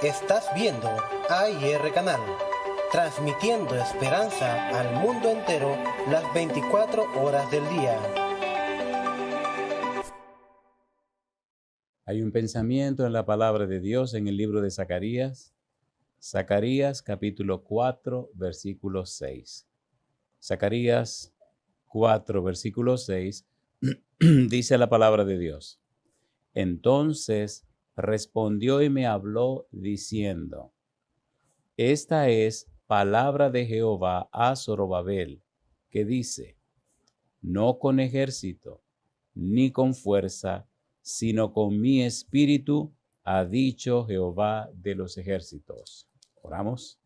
Estás viendo AIR Canal, transmitiendo esperanza al mundo entero las 24 horas del día. Hay un pensamiento en la palabra de Dios en el libro de Zacarías. Zacarías capítulo 4, versículo 6. Zacarías 4, versículo 6, dice la palabra de Dios. Entonces respondió y me habló diciendo: Esta es palabra de Jehová a Zorobabel, que dice: No con ejército, ni con fuerza, sino con mi espíritu, ha dicho Jehová de los ejércitos. Oramos.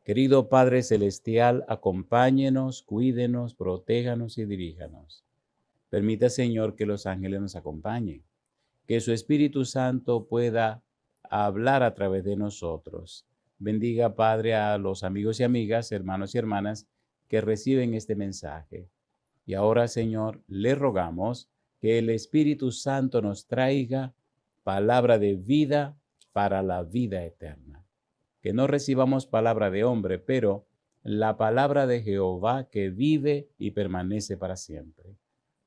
Querido Padre Celestial, acompáñenos, cuídenos, protéjanos y diríjanos. Permita, Señor, que los ángeles nos acompañen, que su Espíritu Santo pueda hablar a través de nosotros. Bendiga, Padre, a los amigos y amigas, hermanos y hermanas que reciben este mensaje. Y ahora, Señor, le rogamos que el Espíritu Santo nos traiga palabra de vida para la vida eterna. Que no recibamos palabra de hombre, pero la palabra de Jehová que vive y permanece para siempre.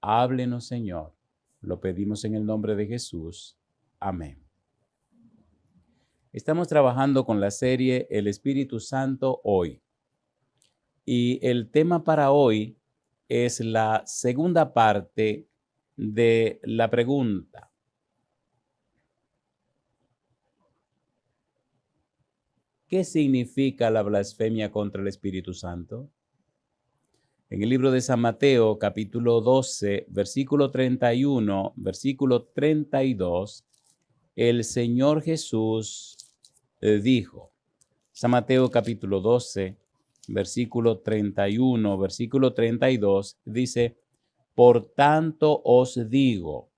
Háblenos, Señor. Lo pedimos en el nombre de Jesús. Amén. Estamos trabajando con la serie El Espíritu Santo hoy. Y el tema para hoy es la segunda parte de la pregunta. ¿Qué significa la blasfemia contra el Espíritu Santo? En el libro de San Mateo, capítulo 12, versículo 31, versículo 32, el Señor Jesús dijo, San Mateo capítulo 12, versículo 31, versículo 32, dice: Por tanto os digo,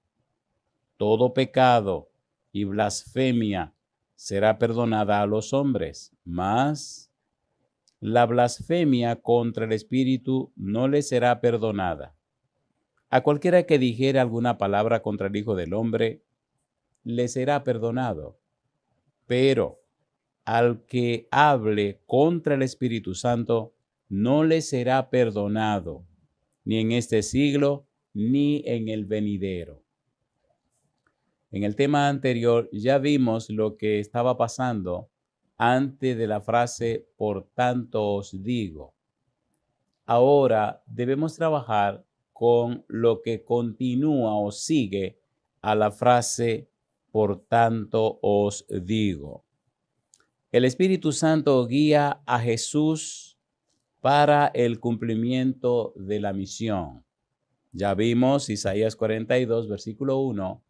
todo pecado y blasfemia será perdonada a los hombres, mas la blasfemia contra el Espíritu no le será perdonada. A cualquiera que dijere alguna palabra contra el Hijo del Hombre, le será perdonado. Pero al que hable contra el Espíritu Santo, no le será perdonado, ni en este siglo, ni en el venidero. En el tema anterior ya vimos lo que estaba pasando antes de la frase por tanto os digo. Ahora debemos trabajar con lo que continúa o sigue a la frase por tanto os digo. El Espíritu Santo guía a Jesús para el cumplimiento de la misión. Ya vimos Isaías 42, versículo 1,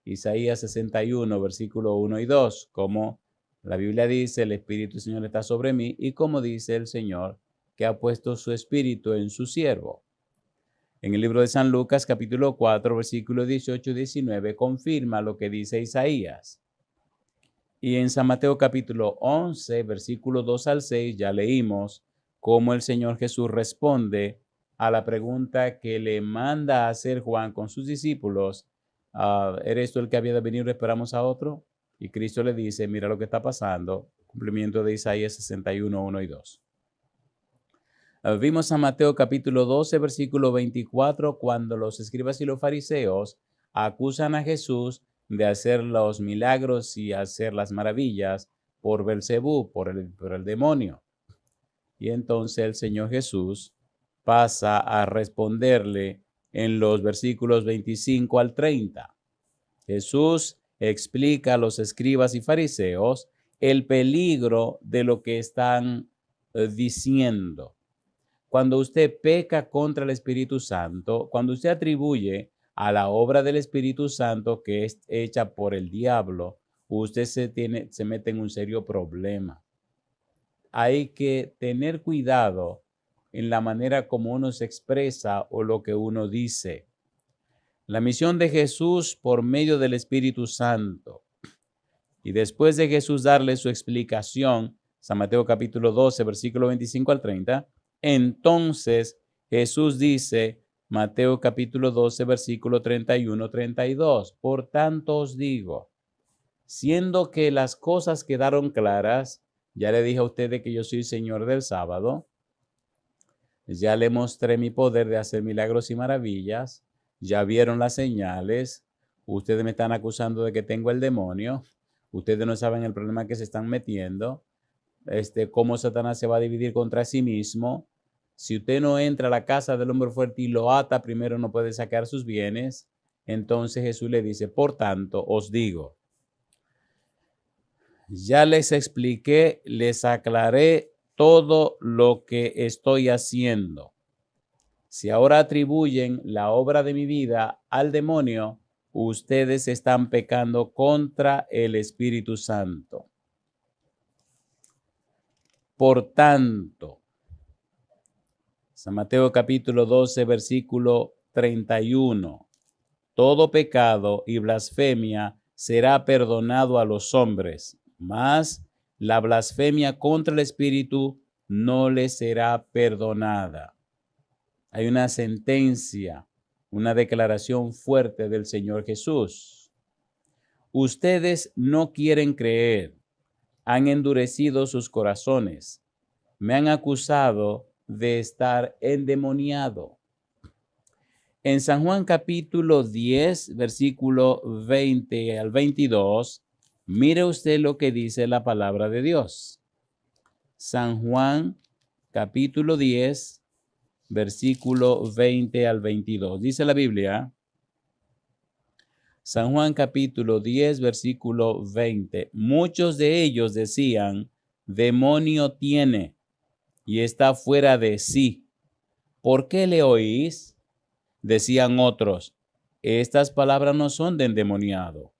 Isaías 61, versículo 1 y 2, como la Biblia dice, el Espíritu del Señor está sobre mí, y como dice el Señor, que ha puesto su Espíritu en su siervo. En el libro de San Lucas, capítulo 4, versículo 18 y 19, confirma lo que dice Isaías. Y en San Mateo, capítulo 11, versículo 2 al 6, ya leímos cómo el Señor Jesús responde a la pregunta que le manda a hacer Juan con sus discípulos. ¿Eres tú el que había de venir o esperamos a otro? Y Cristo le dice, mira lo que está pasando, cumplimiento de Isaías 61, 1 y 2. Vimos San Mateo capítulo 12, versículo 24, cuando los escribas y los fariseos acusan a Jesús de hacer los milagros y hacer las maravillas por Belcebú, por el demonio. Y entonces el Señor Jesús pasa a responderle en los versículos 25 al 30. Jesús explica a los escribas y fariseos el peligro de lo que están diciendo. Cuando usted peca contra el Espíritu Santo, cuando usted atribuye a la obra del Espíritu Santo que es hecha por el diablo, usted se mete en un serio problema. Hay que tener cuidado en la manera como uno se expresa o lo que uno dice. La misión de Jesús por medio del Espíritu Santo. Y después de Jesús darle su explicación, San Mateo capítulo 12, versículo 25 al 30, entonces Jesús dice, Mateo capítulo 12, versículo 31, 32, por tanto os digo, Siendo que las cosas quedaron claras, ya le dije a ustedes que yo soy Señor del sábado, ya le mostré mi poder de hacer milagros y maravillas, ya vieron las señales, ustedes me están acusando de que tengo el demonio, ustedes no saben el problema que se están metiendo, cómo Satanás se va a dividir contra sí mismo. Si usted no entra a la casa del hombre fuerte y lo ata, primero no puede sacar sus bienes. Entonces Jesús le dice, por tanto, os digo, ya les expliqué, les aclaré todo lo que estoy haciendo. Si ahora atribuyen la obra de mi vida al demonio, ustedes están pecando contra el Espíritu Santo. Por tanto, San Mateo capítulo 12, versículo 31. Todo pecado y blasfemia será perdonado a los hombres, mas la blasfemia contra el Espíritu no le será perdonada. Hay una sentencia, una declaración fuerte del Señor Jesús. Ustedes no quieren creer, han endurecido sus corazones, me han acusado de estar endemoniado. En San Juan capítulo 10, versículo 20 al 22, mire usted lo que dice la palabra de Dios. San Juan capítulo 10, versículo 20 al 22. Dice la Biblia, San Juan capítulo 10, versículo 20. Muchos de ellos decían, demonio tiene y está fuera de sí. ¿Por qué le oís? Decían otros, estas palabras no son de endemoniado.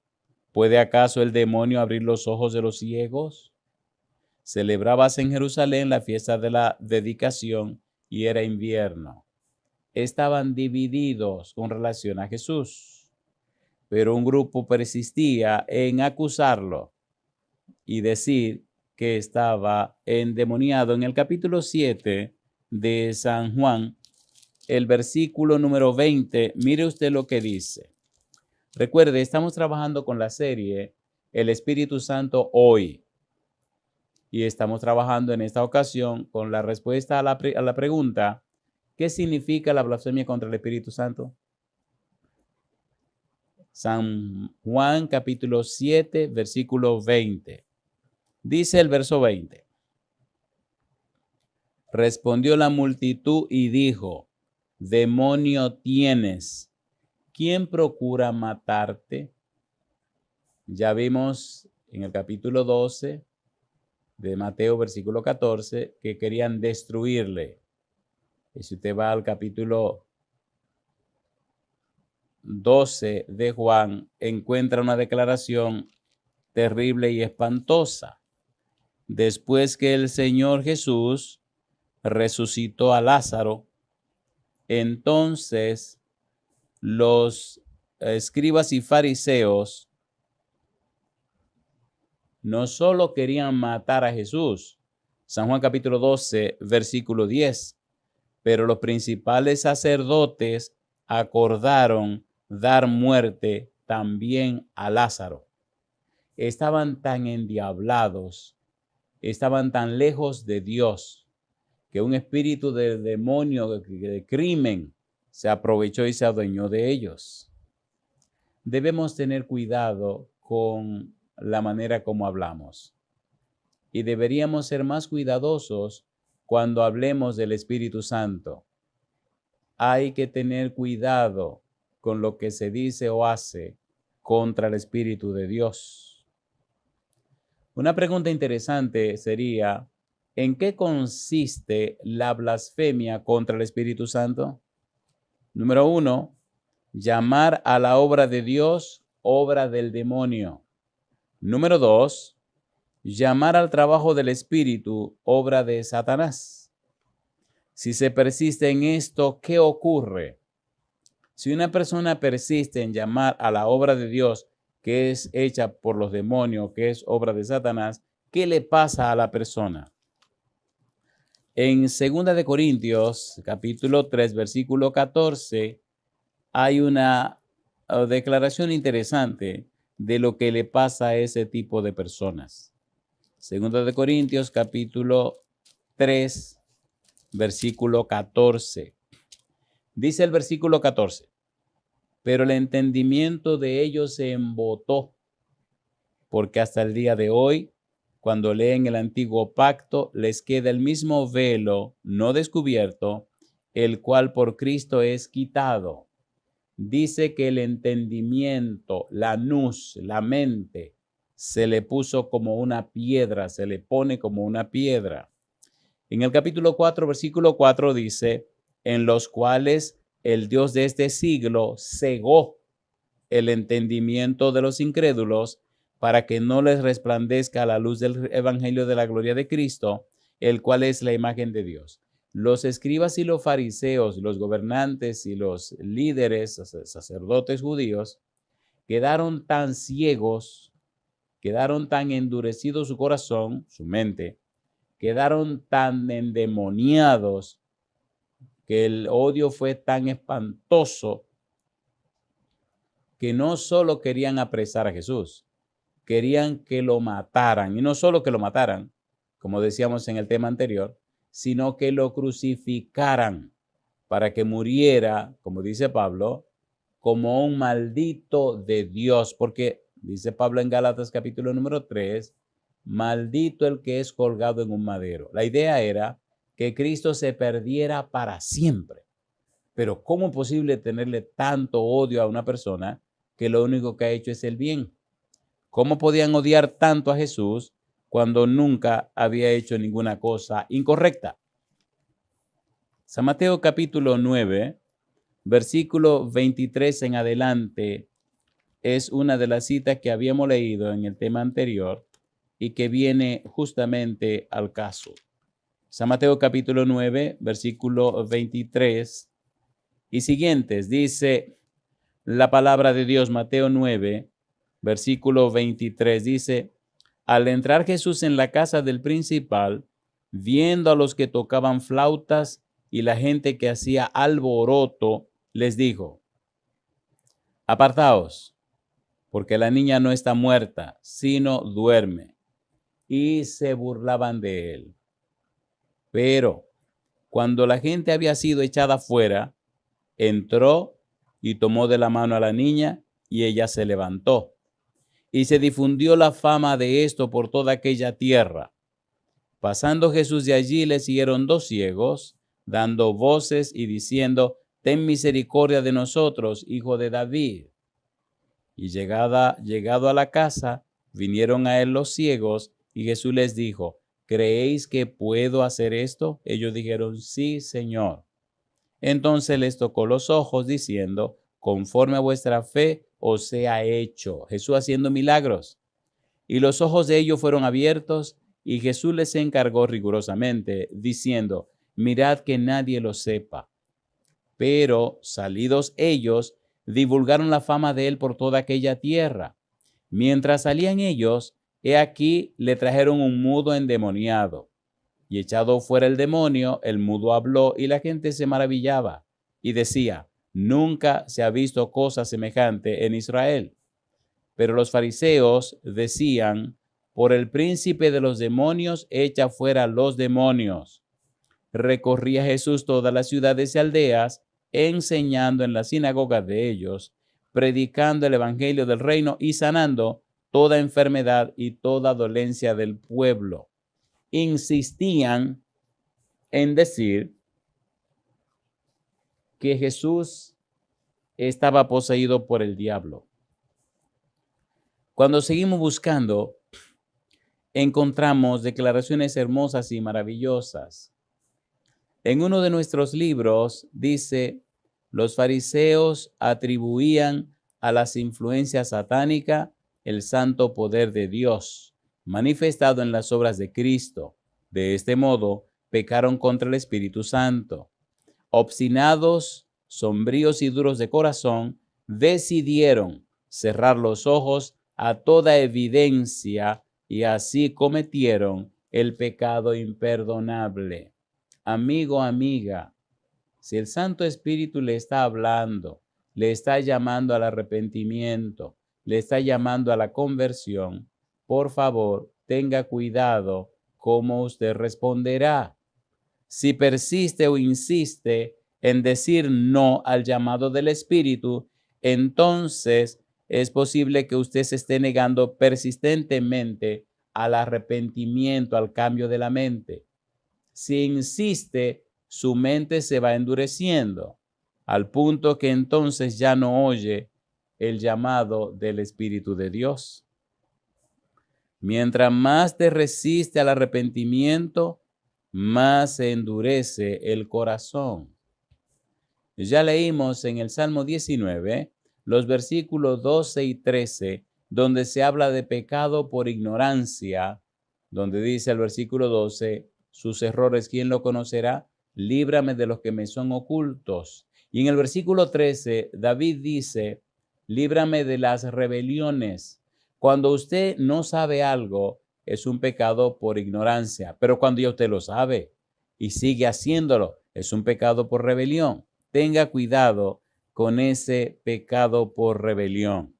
¿Puede acaso el demonio abrir los ojos de los ciegos? Celebrábase en Jerusalén la fiesta de la dedicación y era invierno. Estaban divididos con relación a Jesús, pero un grupo persistía en acusarlo y decir que estaba endemoniado. En el capítulo 7 de San Juan, el versículo número 20, mire usted lo que dice. Recuerde, estamos trabajando con la serie El Espíritu Santo hoy. Y estamos trabajando en esta ocasión con la respuesta a la pregunta, ¿qué significa la blasfemia contra el Espíritu Santo? San Juan capítulo 7, versículo 20. Dice el verso 20. Respondió la multitud y dijo, demonio tienes, ¿quién procura matarte? Ya vimos en el capítulo 12 de Mateo, versículo 14, que querían destruirle. Y si usted va al capítulo 12 de Juan, encuentra una declaración terrible y espantosa. Después que el Señor Jesús resucitó a Lázaro, entonces los escribas y fariseos no solo querían matar a Jesús, San Juan capítulo 12, versículo 10, pero los principales sacerdotes acordaron dar muerte también a Lázaro. Estaban tan endiablados, estaban tan lejos de Dios, que un espíritu de demonio, de crimen, se aprovechó y se adueñó de ellos. Debemos tener cuidado con la manera como hablamos. Y deberíamos ser más cuidadosos cuando hablemos del Espíritu Santo. Hay que tener cuidado con lo que se dice o hace contra el Espíritu de Dios. Una pregunta interesante sería, ¿en qué consiste la blasfemia contra el Espíritu Santo? Número 1, llamar a la obra de Dios obra del demonio. Número 2, llamar al trabajo del Espíritu obra de Satanás. Si se persiste en esto, ¿qué ocurre? Si una persona persiste en llamar a la obra de Dios, que es hecha por los demonios, que es obra de Satanás, ¿qué le pasa a la persona? En 2 de Corintios, capítulo 3, versículo 14, hay una declaración interesante de lo que le pasa a ese tipo de personas. Segunda de Corintios, capítulo 3, versículo 14. Dice el versículo 14, pero el entendimiento de ellos se embotó, porque hasta el día de hoy, cuando leen el antiguo pacto, les queda el mismo velo no descubierto, el cual por Cristo es quitado. Dice que el entendimiento, la nous, la mente, se le puso como una piedra, se le pone como una piedra. En el capítulo 4, versículo 4 dice, en los cuales el Dios de este siglo cegó el entendimiento de los incrédulos para que no les resplandezca la luz del evangelio de la gloria de Cristo, el cual es la imagen de Dios. Los escribas y los fariseos, los gobernantes y los líderes, sacerdotes judíos, quedaron tan ciegos, quedaron tan endurecidos su corazón, su mente, quedaron tan endemoniados, que el odio fue tan espantoso, que no solo querían apresar a Jesús, querían que lo mataran. Y no solo que lo mataran, como decíamos en el tema anterior, sino que lo crucificaran para que muriera, como dice Pablo, como un maldito de Dios. Porque dice Pablo en Gálatas capítulo número 3, maldito el que es colgado en un madero. La idea era que Cristo se perdiera para siempre. Pero ¿cómo es posible tenerle tanto odio a una persona que lo único que ha hecho es el bien? ¿Cómo podían odiar tanto a Jesús cuando nunca había hecho ninguna cosa incorrecta? San Mateo capítulo 9, versículo 23 en adelante, es una de las citas que habíamos leído en el tema anterior y que viene justamente al caso. San Mateo capítulo 9, versículo 23 y siguientes, dice la palabra de Dios, Mateo 9, versículo 23, dice, al entrar Jesús en la casa del principal, viendo a los que tocaban flautas y la gente que hacía alboroto, les dijo, apartaos, porque la niña no está muerta, sino duerme. Y se burlaban de él. Pero cuando la gente había sido echada fuera, entró y tomó de la mano a la niña y ella se levantó. Y se difundió la fama de esto por toda aquella tierra. Pasando Jesús de allí, le siguieron 2 ciegos, dando voces y diciendo, ten misericordia de nosotros, hijo de David. Y llegado a la casa, vinieron a él los ciegos, y Jesús les dijo, ¿creéis que puedo hacer esto? Ellos dijeron, sí, Señor. Entonces les tocó los ojos, diciendo, conforme a vuestra fe os sea hecho. Jesús haciendo milagros. Y los ojos de ellos fueron abiertos, y Jesús les encargó rigurosamente, diciendo, mirad que nadie lo sepa. Pero salidos ellos, divulgaron la fama de él por toda aquella tierra. Mientras salían ellos, he aquí le trajeron un mudo endemoniado. Y echado fuera el demonio, el mudo habló y la gente se maravillaba y decía, nunca se ha visto cosa semejante en Israel. Pero los fariseos decían, por el príncipe de los demonios, echa fuera los demonios. Recorría Jesús todas las ciudades y aldeas, enseñando en las sinagogas de ellos, predicando el evangelio del reino y sanando toda enfermedad y toda dolencia del pueblo. Insistían en decir que Jesús estaba poseído por el diablo. Cuando seguimos buscando, encontramos declaraciones hermosas y maravillosas. En uno de nuestros libros dice, los fariseos atribuían a las influencias satánicas el santo poder de Dios, manifestado en las obras de Cristo. De este modo, pecaron contra el Espíritu Santo. Obstinados, sombríos y duros de corazón, decidieron cerrar los ojos a toda evidencia y así cometieron el pecado imperdonable. Amigo, amiga, si el Santo Espíritu le está hablando, le está llamando al arrepentimiento, le está llamando a la conversión, por favor, tenga cuidado cómo usted responderá. Si persiste o insiste en decir no al llamado del Espíritu, entonces es posible que usted se esté negando persistentemente al arrepentimiento, al cambio de la mente. Si insiste, su mente se va endureciendo, al punto que entonces ya no oye el llamado del Espíritu de Dios. Mientras más te resiste al arrepentimiento, más se endurece el corazón. Ya leímos en el Salmo 19, los versículos 12 y 13, donde se habla de pecado por ignorancia, donde dice el versículo 12, sus errores, ¿quién lo conocerá? Líbrame de los que me son ocultos. Y en el versículo 13, David dice, líbrame de las rebeliones. Cuando usted no sabe algo, es un pecado por ignorancia, pero cuando ya usted lo sabe y sigue haciéndolo, es un pecado por rebelión. Tenga cuidado con ese pecado por rebelión.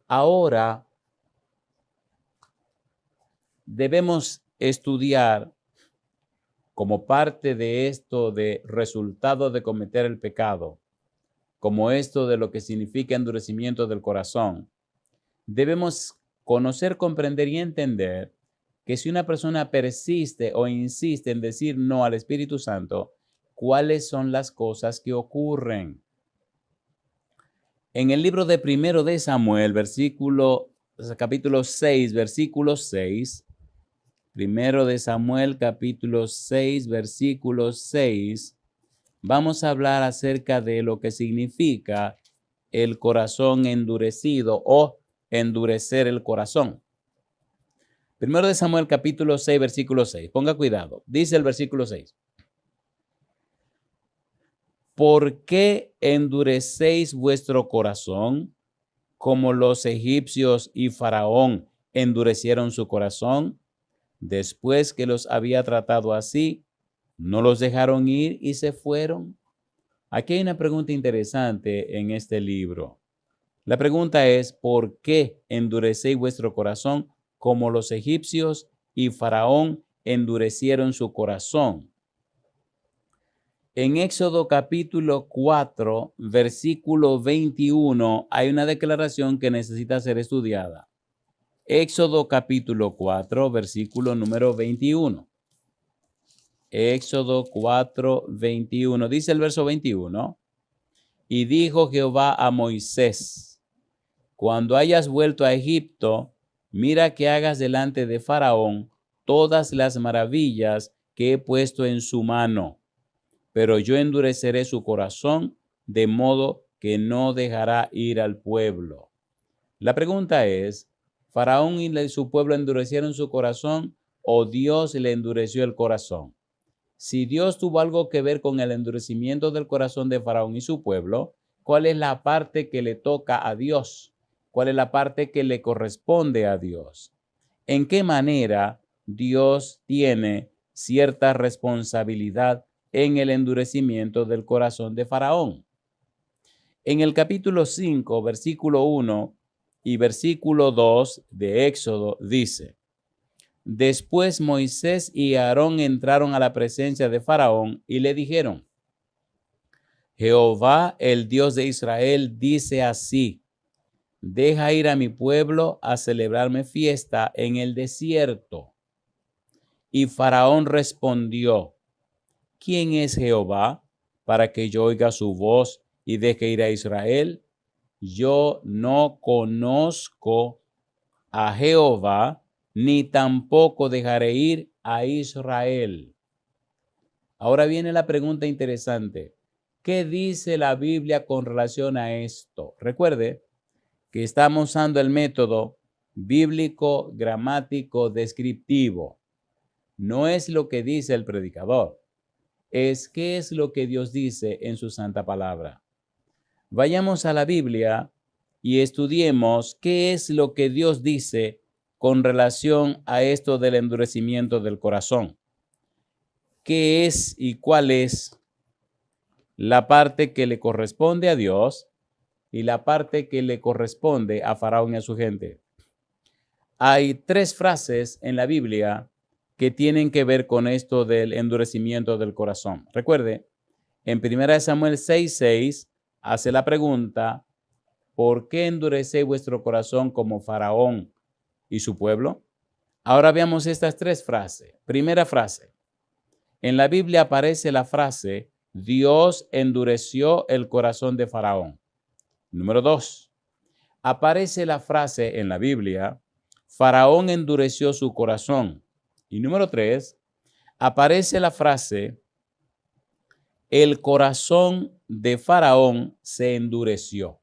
Ahora, debemos estudiar como parte de esto de resultado de cometer el pecado, como esto de lo que significa endurecimiento del corazón. Debemos conocer, comprender y entender que si una persona persiste o insiste en decir no al Espíritu Santo, ¿cuáles son las cosas que ocurren? En el libro de Primero de Samuel, capítulo 6, versículo 6, Primero de Samuel, capítulo 6, versículo 6, vamos a hablar acerca de lo que significa el corazón endurecido o endurecer el corazón. Primero de Samuel, capítulo 6, versículo 6. Ponga cuidado. Dice el versículo 6. ¿Por qué endurecéis vuestro corazón como los egipcios y Faraón endurecieron su corazón? Después que los había tratado así, ¿no los dejaron ir y se fueron? Aquí hay una pregunta interesante en este libro. La pregunta es, ¿por qué endurecéis vuestro corazón como los egipcios y Faraón endurecieron su corazón? En Éxodo capítulo 4, versículo 21, hay una declaración que necesita ser estudiada. Éxodo capítulo 4, versículo número 21. Éxodo 4, 21. Dice el verso 21. Y dijo Jehová a Moisés, cuando hayas vuelto a Egipto, mira que hagas delante de Faraón todas las maravillas que he puesto en su mano. Pero yo endureceré su corazón, de modo que no dejará ir al pueblo. La pregunta es, ¿Faraón y su pueblo endurecieron su corazón o Dios le endureció el corazón? Si Dios tuvo algo que ver con el endurecimiento del corazón de Faraón y su pueblo, ¿cuál es la parte que le toca a Dios? ¿Cuál es la parte que le corresponde a Dios? ¿En qué manera Dios tiene cierta responsabilidad en el endurecimiento del corazón de Faraón? En el capítulo 5, versículo 1 y versículo 2 de Éxodo dice, después Moisés y Aarón entraron a la presencia de Faraón y le dijeron, Jehová, el Dios de Israel, dice así, deja ir a mi pueblo a celebrarme fiesta en el desierto. Y Faraón respondió, ¿quién es Jehová para que yo oiga su voz y deje ir a Israel? Yo no conozco a Jehová, ni tampoco dejaré ir a Israel. Ahora viene la pregunta interesante. ¿Qué dice la Biblia con relación a esto? Recuerde que estamos usando el método bíblico, gramático, descriptivo. No es lo que dice el predicador, es qué es lo que Dios dice en su santa palabra. Vayamos a la Biblia y estudiemos qué es lo que Dios dice con relación a esto del endurecimiento del corazón. ¿Qué es y cuál es la parte que le corresponde a Dios y la parte que le corresponde a Faraón y a su gente. Hay 3 frases en la Biblia que tienen que ver con esto del endurecimiento del corazón. Recuerde, en 1 Samuel 6:6 hace la pregunta, ¿por qué endurecéis vuestro corazón como Faraón y su pueblo? Ahora veamos estas 3 frases. Primera frase. En la Biblia aparece la frase, Dios endureció el corazón de Faraón. Número 2. Aparece la frase en la Biblia, Faraón endureció su corazón. Y número 3, aparece la frase, el corazón de Faraón se endureció.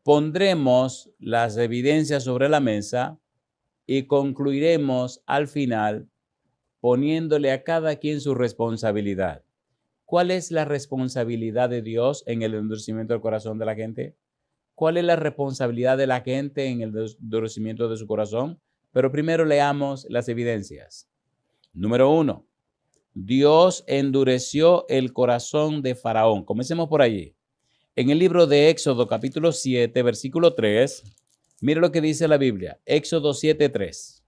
Pondremos las evidencias sobre la mesa y concluiremos al final poniéndole a cada quien su responsabilidad. ¿Cuál es la responsabilidad de Dios en el endurecimiento del corazón de la gente? ¿Cuál es la responsabilidad de la gente en el endurecimiento de su corazón? Pero primero leamos las evidencias. Número 1. Dios endureció el corazón de Faraón. Comencemos por allí. En el libro de Éxodo, capítulo 7, versículo 3, mire lo que dice la Biblia. Éxodo 7:3.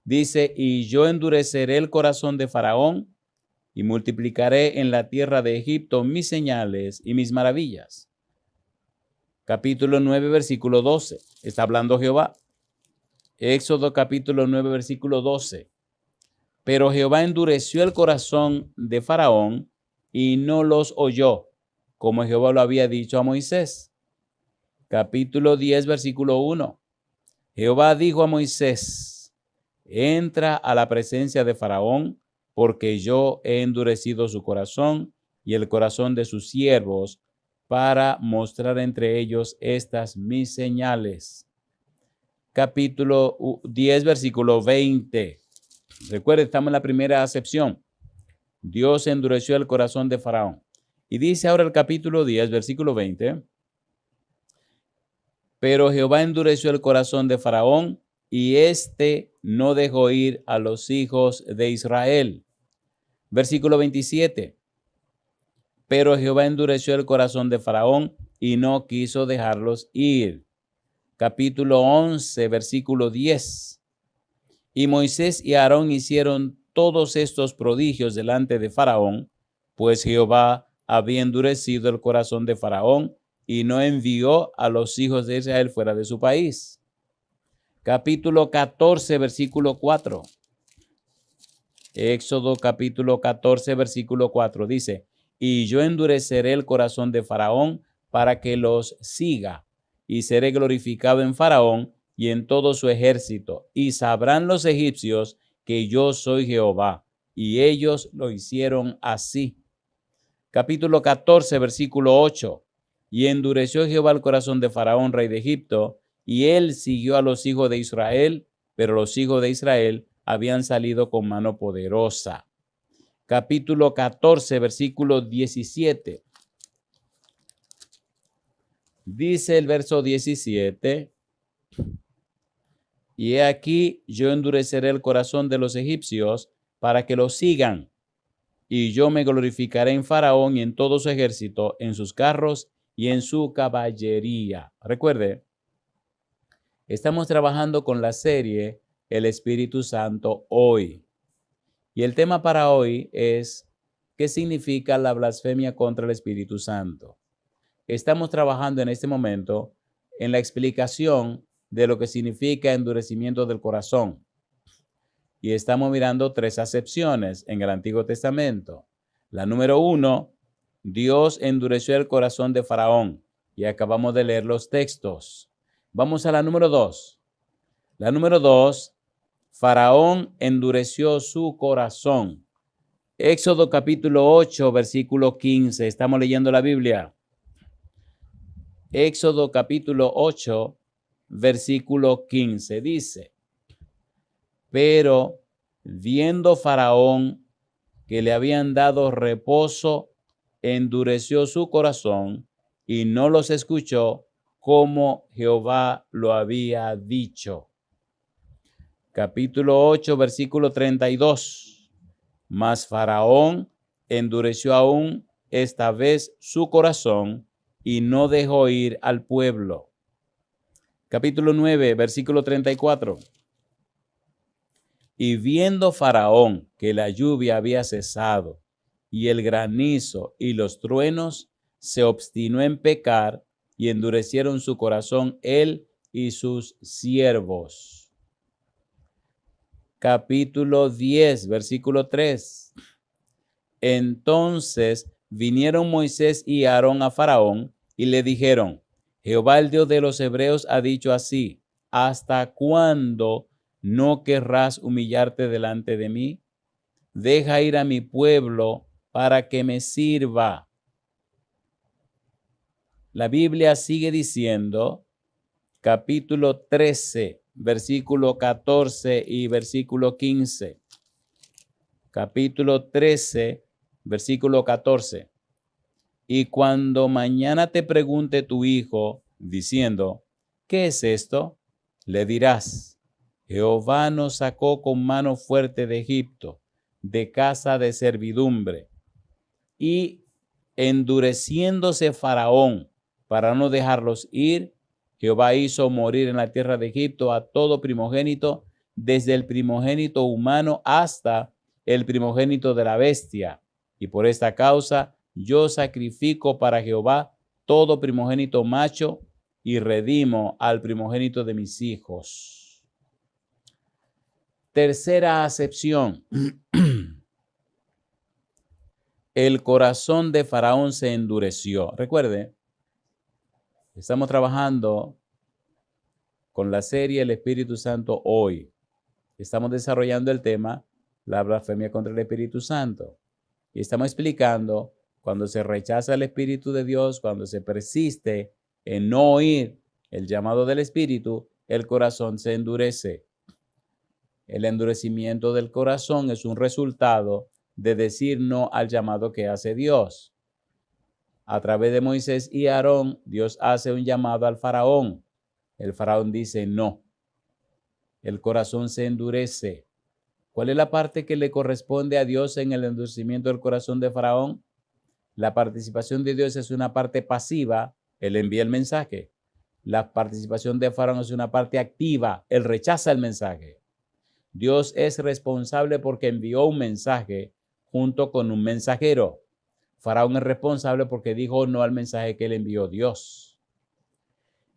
Dice, y yo endureceré el corazón de Faraón y multiplicaré en la tierra de Egipto mis señales y mis maravillas. Capítulo 9, versículo 12. Está hablando Jehová. Éxodo capítulo 9, versículo 12. Pero Jehová endureció el corazón de Faraón y no los oyó, como Jehová lo había dicho a Moisés. Capítulo 10, versículo 1. Jehová dijo a Moisés, entra a la presencia de Faraón, porque yo he endurecido su corazón y el corazón de sus siervos, para mostrar entre ellos estas mis señales. Capítulo 10, versículo 20. Recuerde, estamos en la primera acepción. Dios endureció el corazón de Faraón. Y dice ahora el capítulo 10, versículo 20. Pero Jehová endureció el corazón de Faraón y éste no dejó ir a los hijos de Israel. Versículo 27. Pero Jehová endureció el corazón de Faraón y no quiso dejarlos ir. Capítulo 11, versículo 10. Y Moisés y Aarón hicieron todos estos prodigios delante de Faraón, pues Jehová había endurecido el corazón de Faraón y no envió a los hijos de Israel fuera de su país. Capítulo 14, versículo 4. Éxodo capítulo 14, versículo 4 dice, y yo endureceré el corazón de Faraón para que los siga, y seré glorificado en Faraón y en todo su ejército, y sabrán los egipcios que yo soy Jehová, y ellos lo hicieron así. Capítulo 14, versículo 8, y endureció Jehová el corazón de Faraón, rey de Egipto, y él siguió a los hijos de Israel, pero los hijos de Israel habían salido con mano poderosa. Capítulo 14, versículo 17. Dice el verso 17, y he aquí yo endureceré el corazón de los egipcios para que los sigan, y yo me glorificaré en Faraón y en todo su ejército, en sus carros y en su caballería. Recuerde, estamos trabajando con la serie El Espíritu Santo hoy. Y el tema para hoy es, ¿qué significa la blasfemia contra el Espíritu Santo? Estamos trabajando en este momento en la explicación de lo que significa endurecimiento del corazón. Y estamos mirando 3 acepciones en el Antiguo Testamento. La número 1, Dios endureció el corazón de Faraón. Y acabamos de leer los textos. Vamos a la número 2. La número 2, Faraón endureció su corazón. Éxodo capítulo 8, versículo 15. Estamos leyendo la Biblia. Éxodo capítulo 8, versículo 15. Dice, pero viendo Faraón que le habían dado reposo, endureció su corazón y no los escuchó como Jehová lo había dicho. Capítulo 8, versículo 32. Mas Faraón endureció aún esta vez su corazón y no dejó ir al pueblo. Capítulo 9, versículo 34. Y viendo Faraón que la lluvia había cesado y el granizo y los truenos, se obstinó en pecar y endurecieron su corazón él y sus siervos. Capítulo 10, versículo 3. Entonces vinieron Moisés y Aarón a Faraón y le dijeron: Jehová, el Dios de los hebreos, ha dicho así: ¿hasta cuándo no querrás humillarte delante de mí? Deja ir a mi pueblo para que me sirva. La Biblia sigue diciendo, capítulo 13, versículo 14 y versículo 15. Capítulo 13, versículo 14. Y cuando mañana te pregunte tu hijo, diciendo: ¿qué es esto? Le dirás: Jehová nos sacó con mano fuerte de Egipto, de casa de servidumbre. Y endureciéndose Faraón para no dejarlos ir, Jehová hizo morir en la tierra de Egipto a todo primogénito, desde el primogénito humano hasta el primogénito de la bestia. Y por esta causa yo sacrifico para Jehová todo primogénito macho y redimo al primogénito de mis hijos. Tercera acepción. El corazón de Faraón se endureció. Recuerde, estamos trabajando con la serie El Espíritu Santo hoy. Estamos desarrollando el tema la blasfemia contra el Espíritu Santo. Y estamos explicando cuando se rechaza el Espíritu de Dios, cuando se persiste en no oír el llamado del Espíritu, el corazón se endurece. El endurecimiento del corazón es un resultado de decir no al llamado que hace Dios. A través de Moisés y Aarón, Dios hace un llamado al faraón. El faraón dice no. El corazón se endurece. ¿Cuál es la parte que le corresponde a Dios en el endurecimiento del corazón de Faraón? La participación de Dios es una parte pasiva, él envía el mensaje. La participación de Faraón es una parte activa, él rechaza el mensaje. Dios es responsable porque envió un mensaje junto con un mensajero. Faraón es responsable porque dijo no al mensaje que le envió Dios.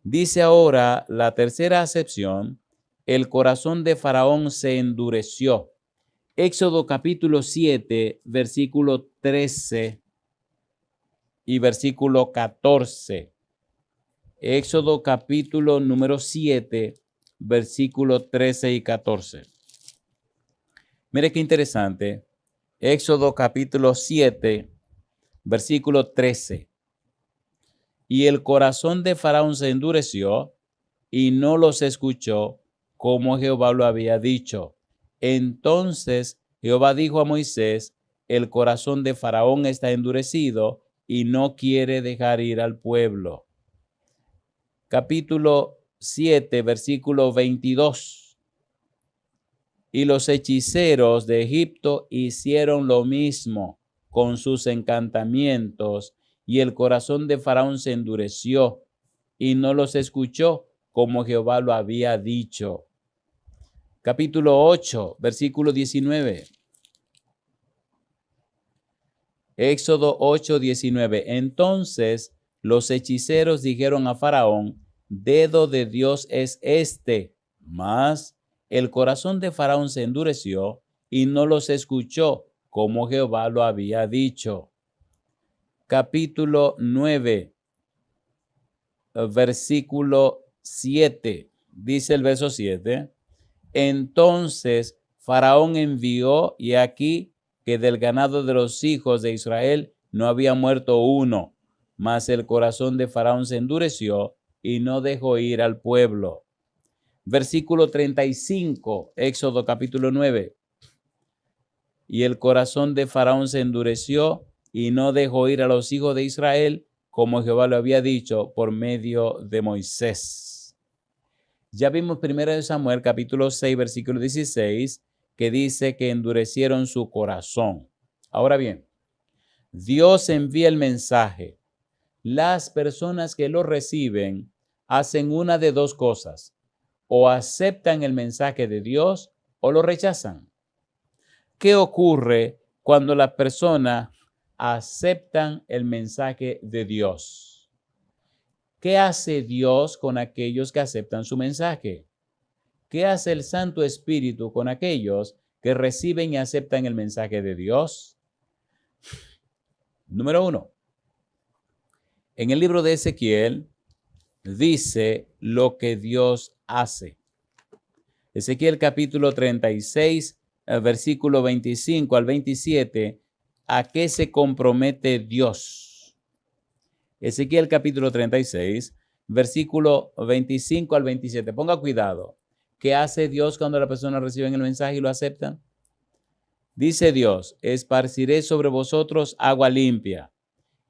Dice ahora la tercera acepción: el corazón de Faraón se endureció. Éxodo capítulo 7, versículo 13 y versículo 14. Éxodo capítulo número 7, versículo 13 y 14. Mire qué interesante. Éxodo capítulo 7, versículo 13. Y el corazón de Faraón se endureció y no los escuchó como Jehová lo había dicho. Entonces Jehová dijo a Moisés: el corazón de Faraón está endurecido y no quiere dejar ir al pueblo. Capítulo 7, versículo 22. Y los hechiceros de Egipto hicieron lo mismo con sus encantamientos, y el corazón de Faraón se endureció y no los escuchó como Jehová lo había dicho. Capítulo 8, versículo 19. Éxodo 8, 19. Entonces los hechiceros dijeron a Faraón: dedo de Dios es este. Mas el corazón de Faraón se endureció y no los escuchó como Jehová lo había dicho. Capítulo 9, versículo 7. Dice el verso 7. Entonces Faraón envió, y aquí que del ganado de los hijos de Israel no había muerto uno, mas el corazón de Faraón se endureció y no dejó ir al pueblo. Versículo 35, Éxodo capítulo 9. Y el corazón de Faraón se endureció y no dejó ir a los hijos de Israel, como Jehová lo había dicho por medio de Moisés. Ya vimos 1 Samuel capítulo 6, versículo 16, que dice que endurecieron su corazón. Ahora bien, Dios envía el mensaje. Las personas que lo reciben hacen una de dos cosas: o aceptan el mensaje de Dios o lo rechazan. ¿Qué ocurre cuando las personas aceptan el mensaje de Dios? ¿Qué hace Dios con aquellos que aceptan su mensaje? ¿Qué hace el Santo Espíritu con aquellos que reciben y aceptan el mensaje de Dios? Número 1. En el libro de Ezequiel dice lo que Dios hace. Ezequiel capítulo 36, versículo 25 al 27, ¿a qué se compromete Dios? Ezequiel capítulo 36, versículo 25 al 27. Ponga cuidado. ¿Qué hace Dios cuando la persona recibe el mensaje y lo acepta? Dice Dios: esparciré sobre vosotros agua limpia,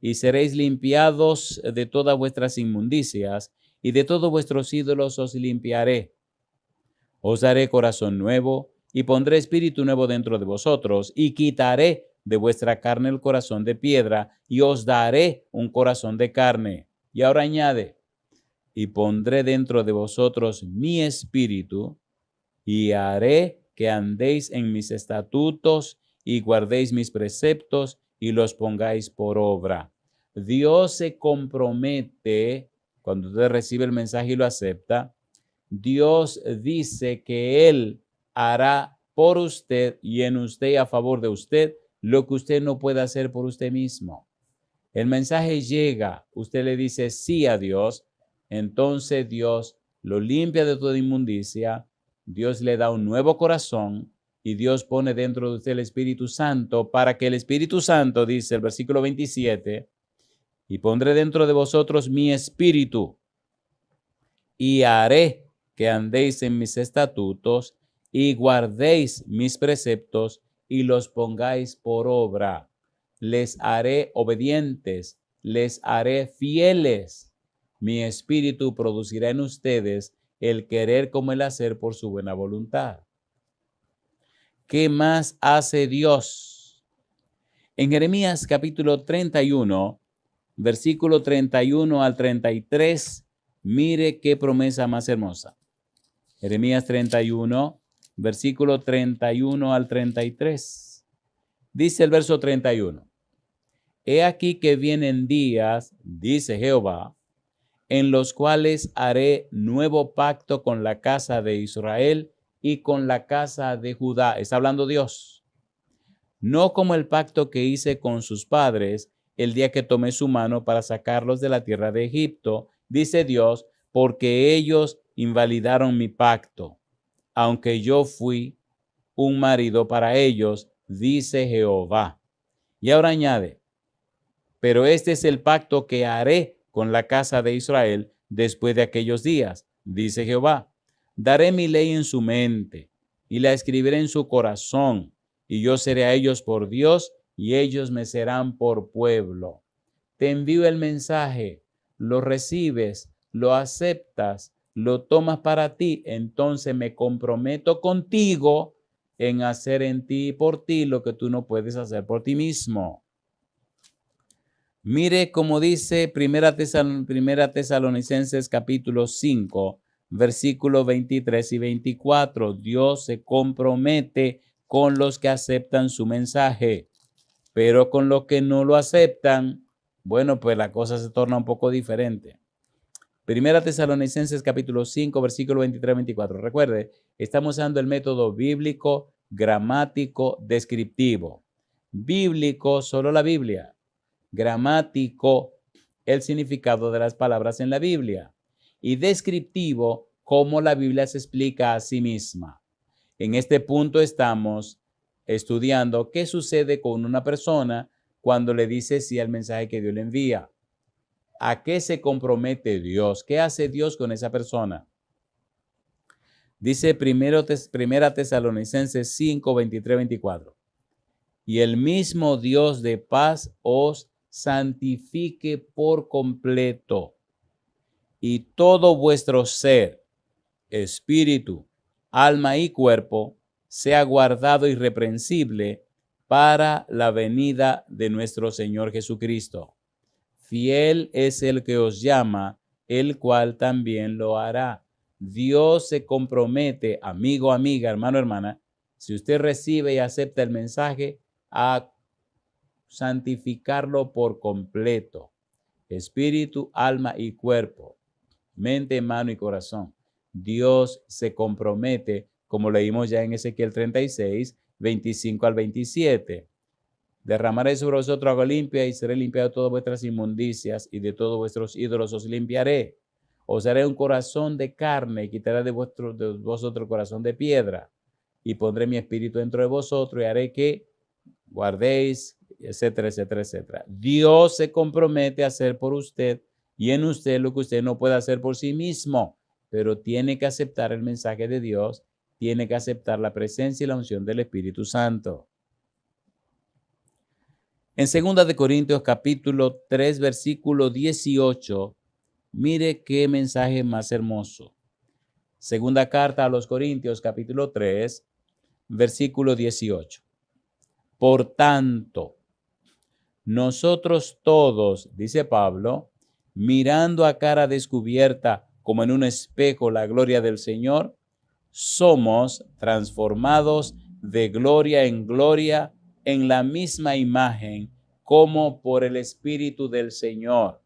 y seréis limpiados de todas vuestras inmundicias, y de todos vuestros ídolos os limpiaré. Os daré corazón nuevo, y pondré espíritu nuevo dentro de vosotros, y quitaré de vuestra carne el corazón de piedra, y os daré un corazón de carne. Y ahora añade: y pondré dentro de vosotros mi espíritu, y haré que andéis en mis estatutos, y guardéis mis preceptos, y los pongáis por obra. Dios se compromete, cuando usted recibe el mensaje y lo acepta, Dios dice que Él hará por usted y en usted y a favor de usted lo que usted no puede hacer por usted mismo. El mensaje llega, usted le dice sí a Dios, entonces Dios lo limpia de toda inmundicia, Dios le da un nuevo corazón y Dios pone dentro de usted el Espíritu Santo para que el Espíritu Santo, dice el versículo 27, y pondré dentro de vosotros mi espíritu y haré que andéis en mis estatutos y guardéis mis preceptos y los pongáis por obra. Les haré obedientes, les haré fieles. Mi espíritu producirá en ustedes el querer como el hacer por su buena voluntad. ¿Qué más hace Dios? En Jeremías capítulo 31, versículo 31 al 33, mire qué promesa más hermosa. Jeremías 31, versículo 31 al 33. Dice el verso 31. He aquí que vienen días, dice Jehová, en los cuales haré nuevo pacto con la casa de Israel y con la casa de Judá. Está hablando Dios. No como el pacto que hice con sus padres el día que tomé su mano para sacarlos de la tierra de Egipto, dice Dios, porque ellos invalidaron mi pacto, aunque yo fui un marido para ellos, dice Jehová. Y ahora añade, pero este es el pacto que haré con la casa de Israel después de aquellos días, dice Jehová. Daré mi ley en su mente y la escribiré en su corazón, y yo seré a ellos por Dios y ellos me serán por pueblo. Te envío el mensaje, lo recibes, lo aceptas, lo tomas para ti, entonces me comprometo contigo en hacer en ti y por ti lo que tú no puedes hacer por ti mismo. Mire cómo dice Primera Tesalonicenses capítulo 5, versículos 23 y 24. Dios se compromete con los que aceptan su mensaje, pero con los que no lo aceptan, bueno, pues la cosa se torna un poco diferente. Primera Tesalonicenses capítulo 5, versículo 23 y 24. Recuerde, estamos usando el método bíblico, gramático, descriptivo. Bíblico, solo la Biblia. Gramático, el significado de las palabras en la Biblia, y descriptivo, cómo la Biblia se explica a sí misma. En este punto estamos estudiando qué sucede con una persona cuando le dice sí al mensaje que Dios le envía. ¿A qué se compromete Dios? ¿Qué hace Dios con esa persona? Dice Primera Tesalonicenses 5, 23, 24. Y el mismo Dios de paz os santifique por completo, y todo vuestro ser, espíritu, alma y cuerpo sea guardado irreprensible para la venida de nuestro Señor Jesucristo. Fiel es el que os llama, el cual también lo hará. Dios se compromete, amigo, amiga, hermano, hermana, si usted recibe y acepta el mensaje, a santificarlo por completo. Espíritu, alma y cuerpo, mente, mano y corazón. Dios se compromete, como leímos ya en Ezequiel 36, 25 al 27. Derramaré sobre vosotros agua limpia y seré limpiado de todas vuestras inmundicias y de todos vuestros ídolos os limpiaré. Os haré un corazón de carne y quitaré de vosotros corazón de piedra y pondré mi espíritu dentro de vosotros y haré que guardéis, etcétera, etcétera, etcétera. Dios se compromete a hacer por usted y en usted lo que usted no puede hacer por sí mismo, pero tiene que aceptar el mensaje de Dios, tiene que aceptar la presencia y la unción del Espíritu Santo. En 2 de Corintios capítulo 3, versículo 18, mire qué mensaje más hermoso. Segunda carta a los Corintios capítulo 3, versículo 18. Por tanto, nosotros todos, dice Pablo, mirando a cara descubierta como en un espejo la gloria del Señor, somos transformados de gloria en gloria en la misma imagen como por el Espíritu del Señor.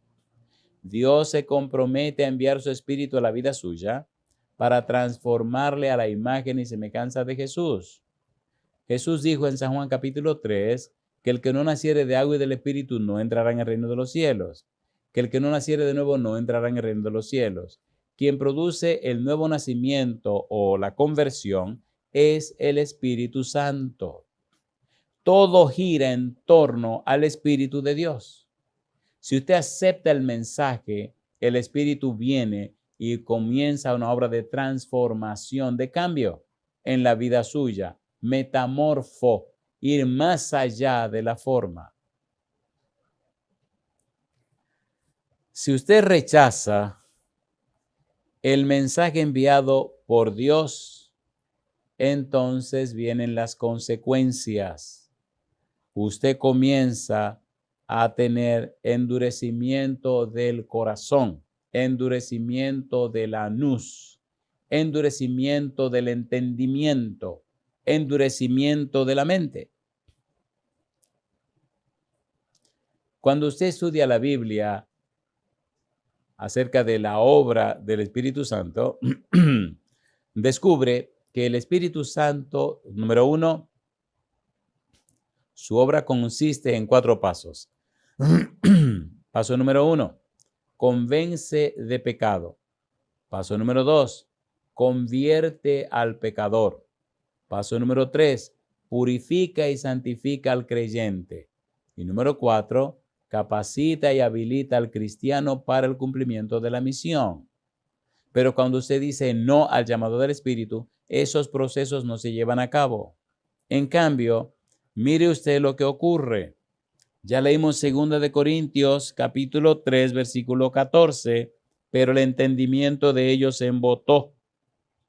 Dios se compromete a enviar su Espíritu a la vida suya para transformarle a la imagen y semejanza de Jesús. Jesús dijo en San Juan capítulo 3 que el que no naciere de agua y del Espíritu no entrará en el reino de los cielos, que el que no naciere de nuevo no entrará en el reino de los cielos. Quien produce el nuevo nacimiento o la conversión es el Espíritu Santo. Todo gira en torno al Espíritu de Dios. Si usted acepta el mensaje, el Espíritu viene y comienza una obra de transformación, de cambio en la vida suya, metamorfo, ir más allá de la forma. Si usted rechaza el mensaje enviado por Dios, entonces vienen las consecuencias. Usted comienza a tener endurecimiento del corazón, endurecimiento de la nous, endurecimiento del entendimiento, endurecimiento de la mente. Cuando usted estudia la Biblia acerca de la obra del Espíritu Santo, descubre que el Espíritu Santo, número 1, su obra consiste en 4 pasos. Paso número 1, convence de pecado. Paso número 2, convierte al pecador. Paso número 3, purifica y santifica al creyente. Y número 4, capacita y habilita al cristiano para el cumplimiento de la misión. Pero cuando usted dice no al llamado del Espíritu, esos procesos no se llevan a cabo. En cambio, mire usted lo que ocurre. Ya leímos 2 de Corintios capítulo 3, versículo 14, pero el entendimiento de ellos se embotó,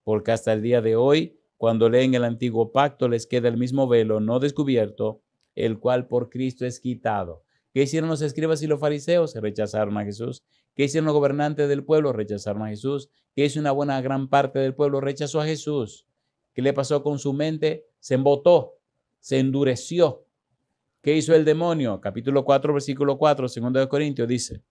porque hasta el día de hoy, cuando leen el antiguo pacto, les queda el mismo velo no descubierto, el cual por Cristo es quitado. ¿Qué hicieron los escribas y los fariseos? Rechazaron a Jesús. ¿Qué hicieron los gobernantes del pueblo? Rechazaron a Jesús. ¿Qué hizo una buena gran parte del pueblo? Rechazó a Jesús. ¿Qué le pasó con su mente? Se embotó, se endureció. ¿Qué hizo el demonio? Capítulo 4, versículo 4, 2 de Corintios dice,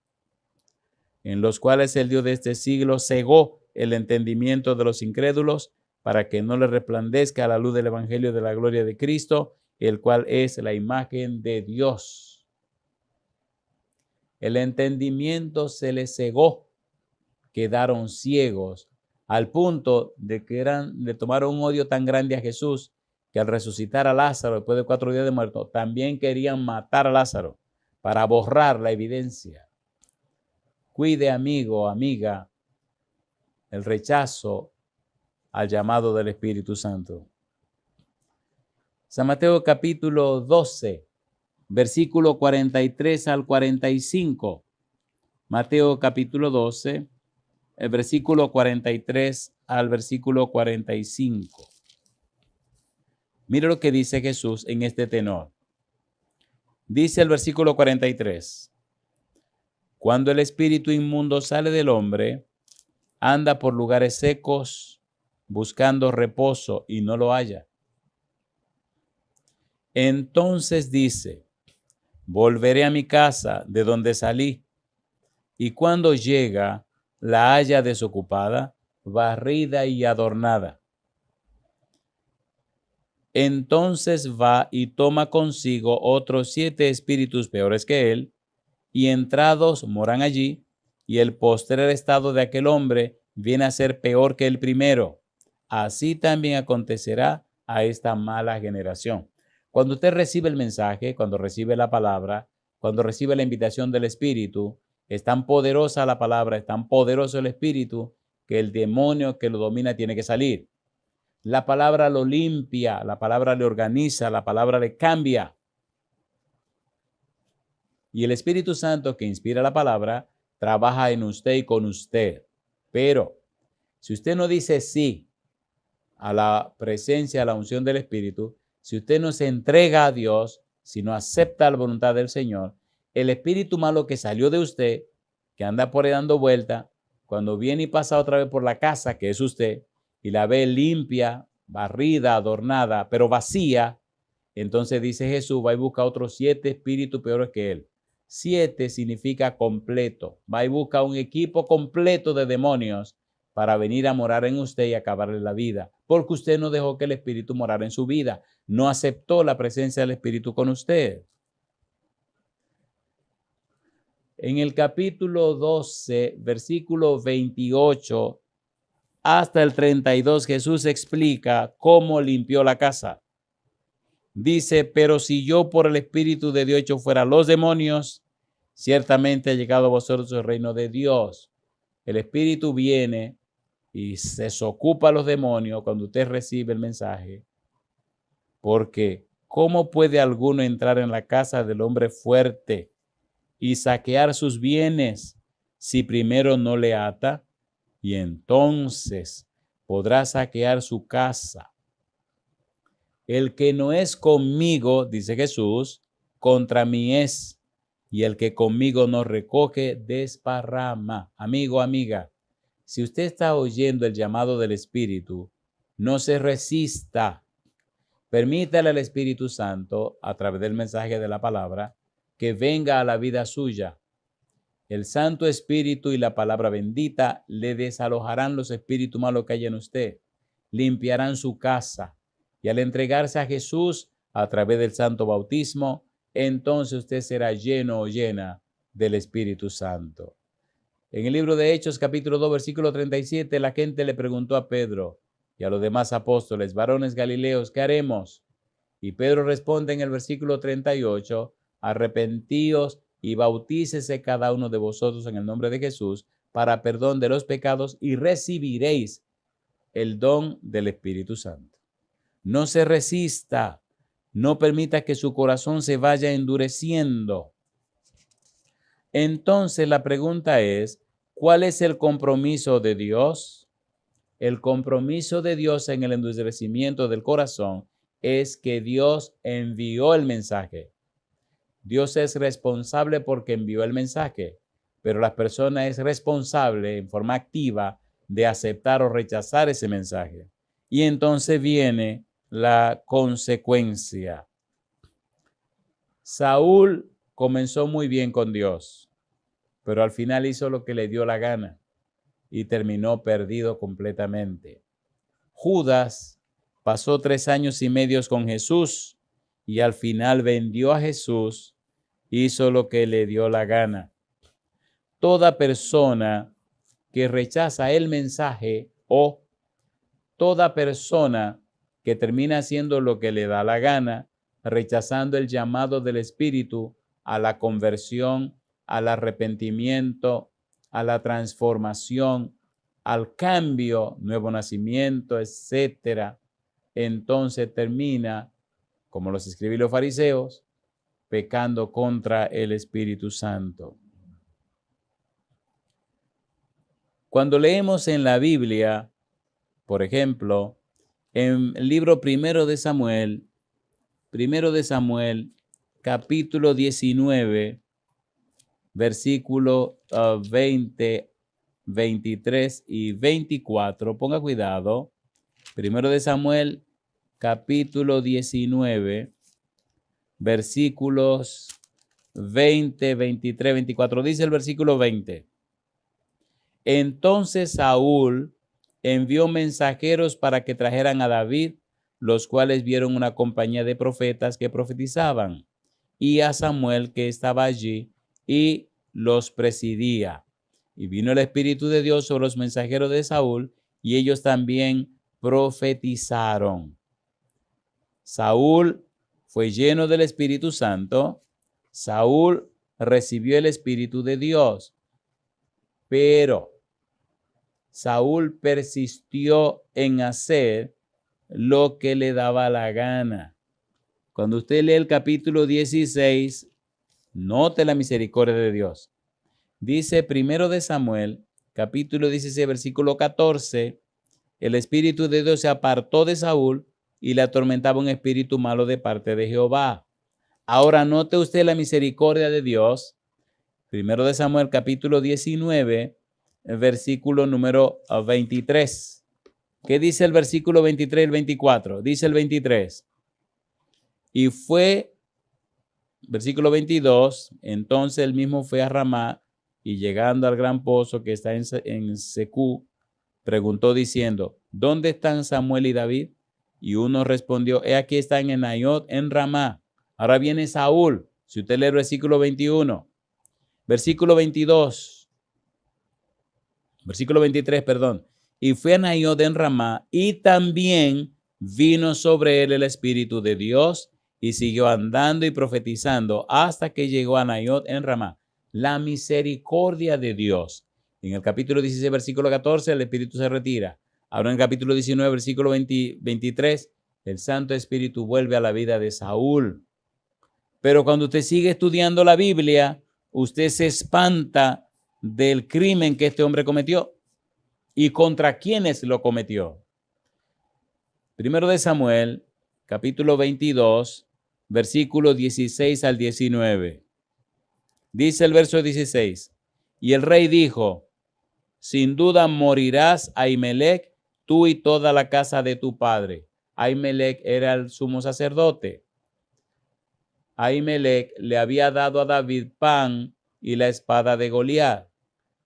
en los cuales el Dios de este siglo cegó el entendimiento de los incrédulos para que no les resplandezca la luz del evangelio de la gloria de Cristo, el cual es la imagen de Dios. El entendimiento se les cegó, quedaron ciegos, al punto de que le tomaron un odio tan grande a Jesús que al resucitar a Lázaro después de 4 días de muerto, también querían matar a Lázaro para borrar la evidencia. Cuide, amigo, amiga, el rechazo al llamado del Espíritu Santo. San Mateo capítulo 12, versículo 43 al 45. Mateo capítulo 12, el versículo 43 al versículo 45. Mire lo que dice Jesús en este tenor. Dice el versículo 43. Cuando el espíritu inmundo sale del hombre, anda por lugares secos buscando reposo y no lo halla. Entonces dice, volveré a mi casa de donde salí. Y cuando llega, la halla desocupada, barrida y adornada. Entonces va y toma consigo otros 7 espíritus peores que él, y entrados moran allí, y el postrer estado de aquel hombre viene a ser peor que el primero. Así también acontecerá a esta mala generación. Cuando usted recibe el mensaje, cuando recibe la palabra, cuando recibe la invitación del Espíritu, es tan poderosa la palabra, es tan poderoso el Espíritu, que el demonio que lo domina tiene que salir. La palabra lo limpia, la palabra le organiza, la palabra le cambia. Y el Espíritu Santo que inspira la palabra trabaja en usted y con usted. Pero si usted no dice sí a la presencia, a la unción del Espíritu, si usted no se entrega a Dios, si no acepta la voluntad del Señor, el espíritu malo que salió de usted, que anda por ahí dando vuelta, cuando viene y pasa otra vez por la casa, que es usted, y la ve limpia, barrida, adornada, pero vacía, entonces dice Jesús, va y busca otros 7 espíritus peores que él. 7 significa completo. Va y busca un equipo completo de demonios para venir a morar en usted y acabarle la vida, porque usted no dejó que el Espíritu morara en su vida, no aceptó la presencia del Espíritu con usted. En el capítulo 12, versículo 28 hasta el 32, Jesús explica cómo limpió la casa. Dice, pero si yo por el Espíritu de Dios echo fuera los demonios, ciertamente ha llegado a vosotros el reino de Dios. El Espíritu viene y se desocupa a los demonios cuando usted recibe el mensaje. Porque, ¿cómo puede alguno entrar en la casa del hombre fuerte y saquear sus bienes si primero no le ata? Y entonces podrá saquear su casa. El que no es conmigo, dice Jesús, contra mí es. Y el que conmigo no recoge, desparrama. Amigo, amiga, si usted está oyendo el llamado del Espíritu, no se resista. Permítale al Espíritu Santo, a través del mensaje de la palabra, que venga a la vida suya. El Santo Espíritu y la palabra bendita le desalojarán los espíritus malos que hay en usted. Limpiarán su casa. Y al entregarse a Jesús a través del santo bautismo, entonces usted será lleno o llena del Espíritu Santo. En el libro de Hechos, capítulo 2, versículo 37, la gente le preguntó a Pedro y a los demás apóstoles, varones galileos, ¿qué haremos? Y Pedro responde en el versículo 38, arrepentíos y bautícese cada uno de vosotros en el nombre de Jesús para perdón de los pecados y recibiréis el don del Espíritu Santo. No se resista, no permita que su corazón se vaya endureciendo. Entonces la pregunta es, ¿cuál es el compromiso de Dios? El compromiso de Dios en el endurecimiento del corazón es que Dios envió el mensaje. Dios es responsable porque envió el mensaje, pero la persona es responsable en forma activa de aceptar o rechazar ese mensaje. Y entonces viene la consecuencia. Saúl comenzó muy bien con Dios, pero al final hizo lo que le dio la gana y terminó perdido completamente. Judas pasó 3 años y medio con Jesús y al final vendió a Jesús, hizo lo que le dio la gana. Toda persona que rechaza el mensaje o toda persona que termina haciendo lo que le da la gana, rechazando el llamado del Espíritu a la conversión, al arrepentimiento, a la transformación, al cambio, nuevo nacimiento, etcétera, entonces termina, como los escribí los fariseos, pecando contra el Espíritu Santo. Cuando leemos en la Biblia, por ejemplo, en el libro primero de Samuel, capítulo 19, versículo 20, 23 y 24. Ponga cuidado. Primero de Samuel, capítulo 19, versículos 20, 23, 24. Dice el versículo 20. Entonces Saúl envió mensajeros para que trajeran a David, los cuales vieron una compañía de profetas que profetizaban, y a Samuel, que estaba allí y los presidía. Y vino el Espíritu de Dios sobre los mensajeros de Saúl, y ellos también profetizaron. Saúl fue lleno del Espíritu Santo. Saúl recibió el Espíritu de Dios, pero Saúl persistió en hacer lo que le daba la gana. Cuando usted lee el capítulo 16, note la misericordia de Dios. Dice primero de Samuel, capítulo 16, versículo 14, el Espíritu de Dios se apartó de Saúl y le atormentaba un espíritu malo de parte de Jehová. Ahora note usted la misericordia de Dios. Primero de Samuel, capítulo 19, versículo número 23. ¿Qué dice el versículo 23 y el 24? Dice el 23. Y fue, versículo 22, entonces él mismo fue a Ramá y llegando al gran pozo que está en Secú, preguntó diciendo, ¿dónde están Samuel y David? Y uno respondió, he aquí están en Naiot, en Ramá. Ahora viene Saúl. Si usted lee el versículo 21, versículo 22, versículo 23, perdón. Y fue a Naiot en Ramá y también vino sobre él el Espíritu de Dios y siguió andando y profetizando hasta que llegó a Naiot en Ramá. La misericordia de Dios. En el capítulo 16, versículo 14, el Espíritu se retira. Ahora en el capítulo 19, versículo 23, el Santo Espíritu vuelve a la vida de Saúl. Pero cuando usted sigue estudiando la Biblia, usted se espanta del crimen que este hombre cometió y contra quienes lo cometió. Primero de Samuel, capítulo 22, versículo 16 al 19. Dice el verso 16, y el rey dijo, sin duda morirás, Ahimelech, tú y toda la casa de tu padre. Ahimelech era el sumo sacerdote. Ahimelech le había dado a David pan y la espada de Goliat.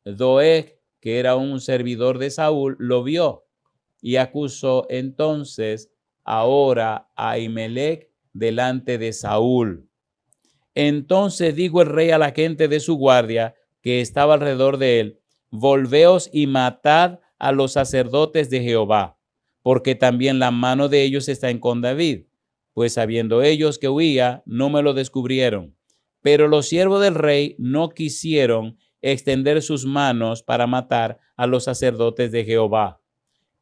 Doeg, que era un servidor de Saúl, lo vio y acusó entonces ahora a Ahimelech delante de Saúl. Entonces dijo el rey a la gente de su guardia que estaba alrededor de él, volveos y matad a los sacerdotes de Jehová, porque también la mano de ellos está en con David, pues sabiendo ellos que huía, no me lo descubrieron. Pero los siervos del rey no quisieron extender sus manos para matar a los sacerdotes de Jehová.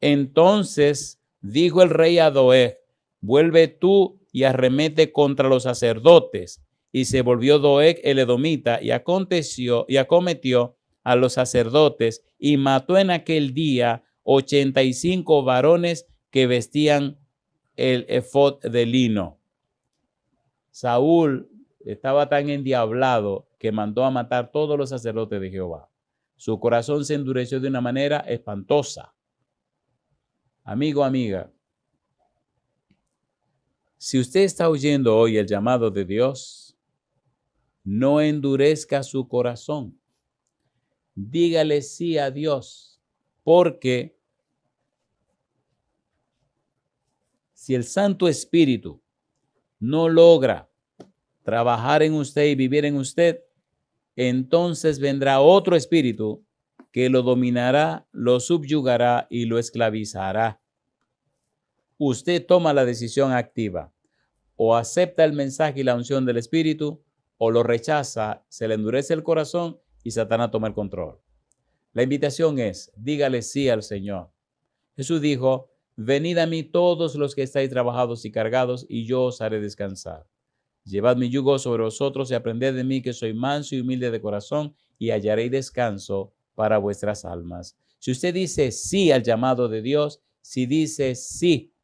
Entonces dijo el rey a Doeg, vuelve tú y arremete contra los sacerdotes. Y se volvió Doeg el edomita y acometió a los sacerdotes y mató en aquel día 85 varones que vestían el efod de lino. Saúl estaba tan endiablado que mandó a matar todos los sacerdotes de Jehová. Su corazón se endureció de una manera espantosa. Amigo, amiga, si usted está oyendo hoy el llamado de Dios, no endurezca su corazón. Dígale sí a Dios, porque si el Santo Espíritu no logra trabajar en usted y vivir en usted, entonces vendrá otro espíritu que lo dominará, lo subyugará y lo esclavizará. Usted toma la decisión activa. O acepta el mensaje y la unción del Espíritu, o lo rechaza, se le endurece el corazón y Satanás toma el control. La invitación es, dígale sí al Señor. Jesús dijo, venid a mí todos los que estáis trabajados y cargados, y yo os haré descansar. Llevad mi yugo sobre vosotros y aprended de mí, que soy manso y humilde de corazón, y hallaréis descanso para vuestras almas. Si usted dice sí al llamado de Dios, si dice sí,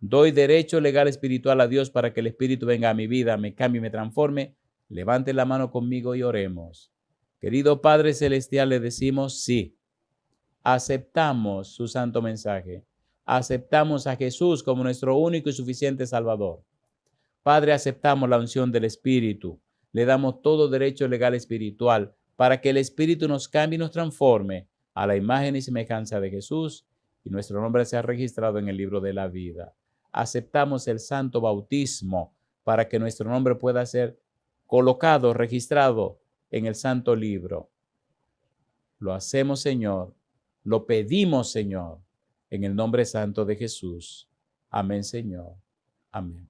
Doy derecho legal espiritual a Dios para que el Espíritu venga a mi vida, me cambie y me transforme. Levante la mano conmigo y oremos. Querido Padre Celestial, le decimos sí. Aceptamos su santo mensaje. Aceptamos a Jesús como nuestro único y suficiente Salvador. Padre, aceptamos la unción del Espíritu. Le damos todo derecho legal espiritual para que el Espíritu nos cambie y nos transforme a la imagen y semejanza de Jesús y nuestro nombre sea registrado en el libro de la vida. Aceptamos el santo bautismo para que nuestro nombre pueda ser colocado, registrado en el santo libro. Lo hacemos, Señor. Lo pedimos, Señor, en el nombre santo de Jesús. Amén, Señor. Amén.